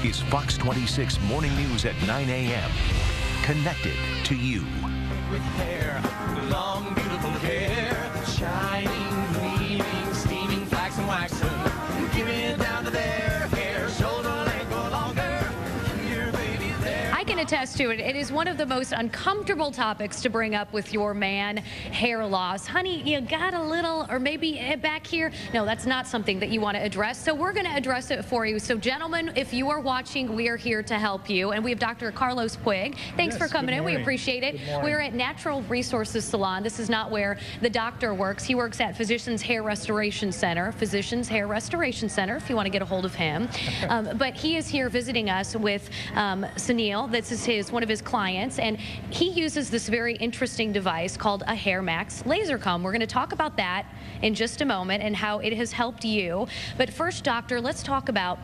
is Fox 26 Morning News at 9 a.m. Connected to you. With hair, long, beautiful hair, shining, gleaming, steaming, flaxen, waxen. Give it down to their hair, shoulder length or longer. Your baby there. I can attest to it. It is one of the most uncomfortable topics to bring up with your man, hair loss. Honey, you got a little, or maybe back here. No, that's not something that you want to address. So we're going to address it for you. So gentlemen, if you are watching, we are here to help you. And we have Dr. Carlos Puig. Thanks for coming in. We appreciate it. We're at Natural Resources Salon. This is not where the doctor works. He works at Physicians Hair Restoration Center. Physicians Hair Restoration Center, if you want to get a hold of him. But he is here visiting us with Sunil. This is one of his clients, and he uses this very interesting device called a HairMax LaserComb. We're going to talk about that in just a moment and how it has helped you. But first, doctor, let's talk about,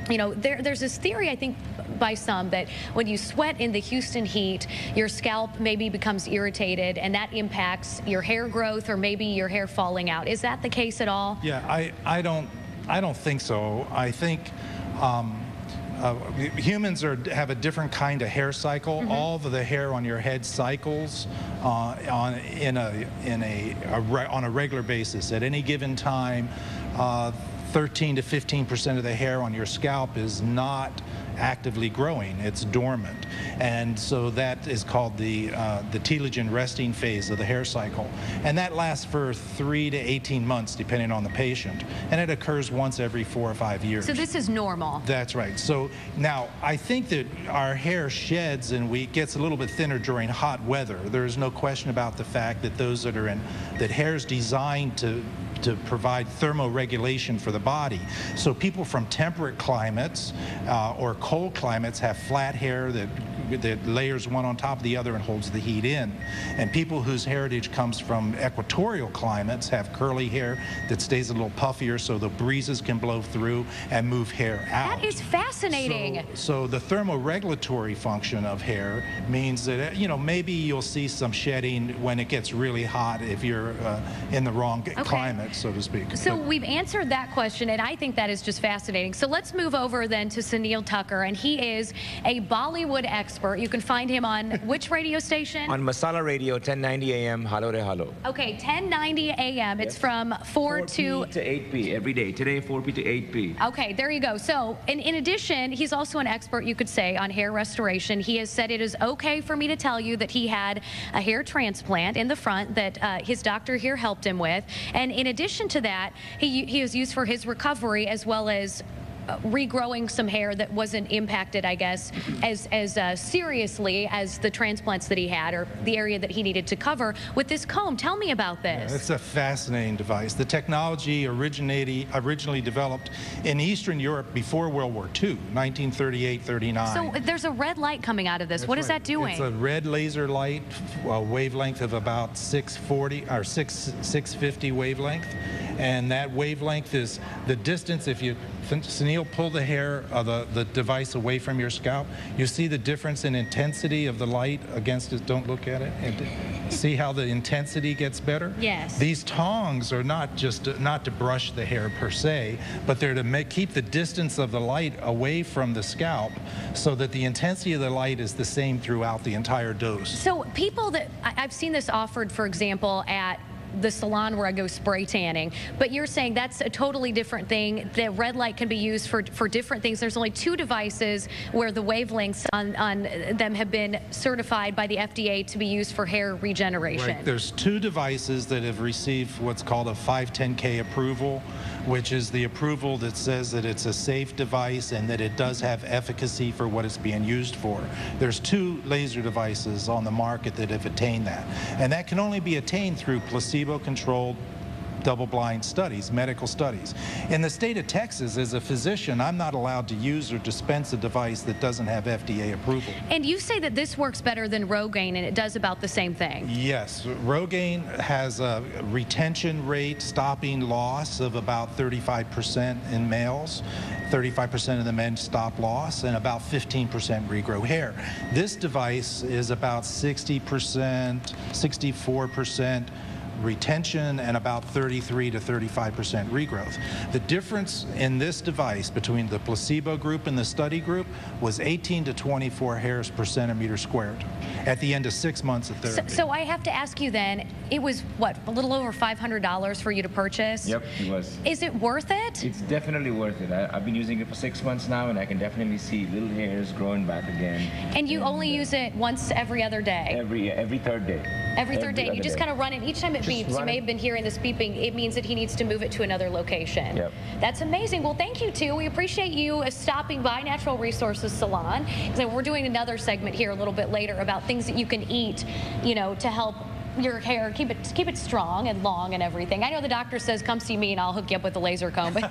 you know, there's this theory, I think, by some that when you sweat in the Houston heat, your scalp maybe becomes irritated, and that impacts your hair growth or maybe your hair falling out. Is that the case at all? Yeah, I don't think so. I think humans have a different kind of hair cycle. Mm-hmm. All of the hair on your head cycles on a regular basis. At any given time, 13 to 15% of the hair on your scalp is not actively growing, it's dormant. And so that is called the telogen resting phase of the hair cycle. And that lasts for 3 to 18 months, depending on the patient. And it occurs once every 4 or 5 years. So this is normal. That's right. So now, I think that our hair sheds and gets a little bit thinner during hot weather. There's no question about the fact that that hair is designed to provide thermoregulation for the body. So people from temperate climates or cold climates have flat hair that layers one on top of the other and holds the heat in. And people whose heritage comes from equatorial climates have curly hair that stays a little puffier so the breezes can blow through and move hair out. That is fascinating. So the thermoregulatory function of hair means that, you know, maybe you'll see some shedding when it gets really hot if you're in the wrong climate, so to speak. So we've answered that question, and I think that is just fascinating. So let's move over then to Sunil Tucker, and he is a Bollywood expert. You can find him on which radio station? On Masala Radio, 1090 AM, Halo Re Halo. Okay, 1090 AM. It's from 4 to 8p every day. Today, 4p to 8p. Okay, there you go. So, in addition, he's also an expert, you could say, on hair restoration. He has said it is okay for me to tell you that he had a hair transplant in the front that his doctor here helped him with. And in addition to that, he was used for his recovery as well as regrowing some hair that wasn't impacted, I guess, as seriously as the transplants that he had or the area that he needed to cover with this comb. Tell me about this. Yeah, it's a fascinating device. The technology originally developed in Eastern Europe before World War II, 1938-39. So there's a red light coming out of this. What is that doing? It's a red laser light, wavelength of about 640 or 650 wavelength, and that wavelength is the distance. If you Sunil, pull the hair of the device away from your scalp. You see the difference in intensity of the light against it. Don't look at it. And see how the intensity gets better? Yes. These tongs are not to brush the hair per se, but they're to keep the distance of the light away from the scalp so that the intensity of the light is the same throughout the entire dose. So people that, I've seen this offered, for example, at the salon where I go spray tanning, but you're saying that's a totally different thing. The red light can be used for different things. There's only 2 devices where the wavelengths on them have been certified by the FDA to be used for hair regeneration. Right. There's 2 devices that have received what's called a 510K approval, which is the approval that says that it's a safe device and that it does have efficacy for what it's being used for. There's 2 laser devices on the market that have attained that, and that can only be attained through placebo-controlled double-blind studies, medical studies. In the state of Texas, as a physician, I'm not allowed to use or dispense a device that doesn't have FDA approval. And you say that this works better than Rogaine, and it does about the same thing. Yes. Rogaine has a retention rate, stopping loss of about 35% in males. 35% of the men stop loss, and about 15% regrow hair. This device is about 60%, 64% retention and about 33 to 35% regrowth. The difference in this device between the placebo group and the study group was 18 to 24 hairs per centimeter squared at the end of 6 months of therapy. So I have to ask you then, it was what, a little over $500 for you to purchase? Yep, it was. Is it worth it? It's definitely worth it. I've been using it for 6 months now, and I can definitely see little hairs growing back again. And you only use it once every other day? Every third day. Every third day. You just kind of run it. Each time it beeps, you may have been hearing this beeping, it means that he needs to move it to another location. Yep. That's amazing. Well, thank you, too. We appreciate you stopping by Natural Resources Salon. So we're doing another segment here a little bit later about things that you can eat, you know, to help your hair, keep it strong and long and everything. I know the doctor says, come see me and I'll hook you up with a laser comb. But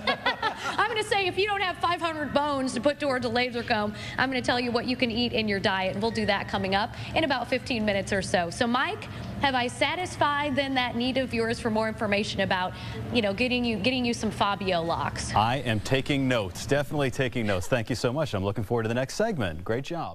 I'm going to say, if you don't have 500 bones to put towards a laser comb, I'm going to tell you what you can eat in your diet. And we'll do that coming up in about 15 minutes or so. So, Mike, have I satisfied then that need of yours for more information about, you know, getting you some Fabio locks? I am taking notes, definitely taking notes. Thank you so much. I'm looking forward to the next segment. Great job.